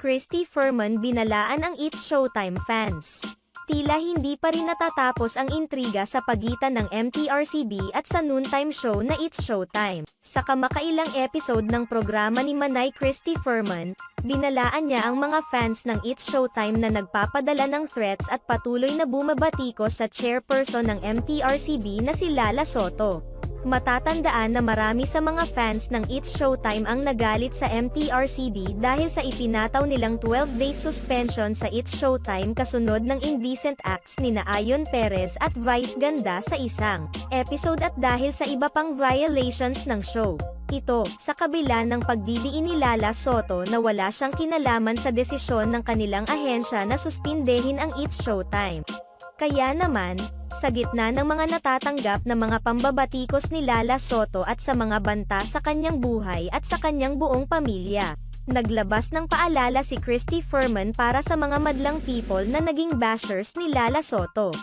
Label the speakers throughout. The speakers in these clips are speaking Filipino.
Speaker 1: Christy Ferman binalaan ang It's Showtime fans. Tila hindi pa rin natatapos ang intriga sa pagitan ng MTRCB at sa noontime show na It's Showtime. Sa kamakailang episode ng programa ni Manay Christy Ferman, binalaan niya ang mga fans ng It's Showtime na nagpapadala ng threats at patuloy na bumabatikos sa chairperson ng MTRCB na si Lala Soto. Matatandaan na marami sa mga fans ng It's Showtime ang nagalit sa MTRCB dahil sa ipinataw nilang 12 days suspension sa It's Showtime kasunod ng indecent acts nina Ayon Perez at Vice Ganda sa isang episode at dahil sa iba pang violations ng show. Ito, sa kabila ng pagdidiin ni Lala Soto na wala siyang kinalaman sa desisyon ng kanilang ahensya na suspindehin ang It's Showtime. Kaya naman, sa gitna ng mga natatanggap na mga pambabatikos ni Lala Soto at sa mga banta sa kanyang buhay at sa kanyang buong pamilya, naglabas ng paalala si Christy Ferman para sa mga madlang people na naging bashers ni Lala Soto.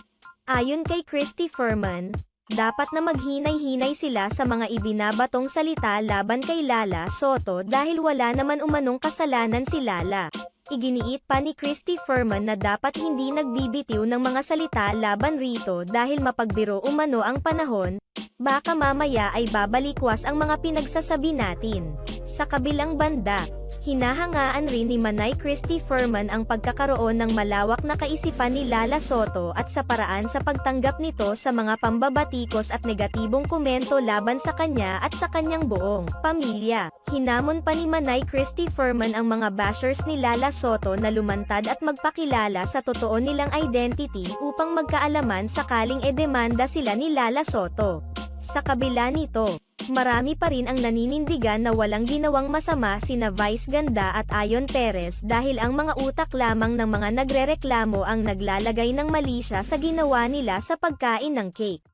Speaker 1: Ayon kay Christy Ferman, dapat na maghinay-hinay sila sa mga ibinabatong salita laban kay Lala Soto dahil wala naman umanong kasalanan si Lala. Iginiit pa ni Christy Ferman na dapat hindi nagbibitiw ng mga salita laban rito dahil mapagbiro umano ang panahon, baka mamaya ay babalikwas ang mga pinagsasabi natin. Sa kabilang banda, hinahangaan rin ni Manay Christy Ferman ang pagkakaroon ng malawak na kaisipan ni Lala Soto at sa paraan sa pagtanggap nito sa mga pambabatikos at negatibong komento laban sa kanya at sa kanyang buong pamilya. Hinamon pa ni Manay Christy Ferman ang mga bashers ni Lala Soto na lumantad at magpakilala sa totoo nilang identity upang magkaalaman sakaling edemanda sila ni Lala Soto. Sa kabila nito, marami pa rin ang naninindigan na walang ginawang masama sina Vice Ganda at Ayon Perez dahil ang mga utak lamang ng mga nagrereklamo ang naglalagay ng mali siya sa ginawa nila sa pagkain ng cake.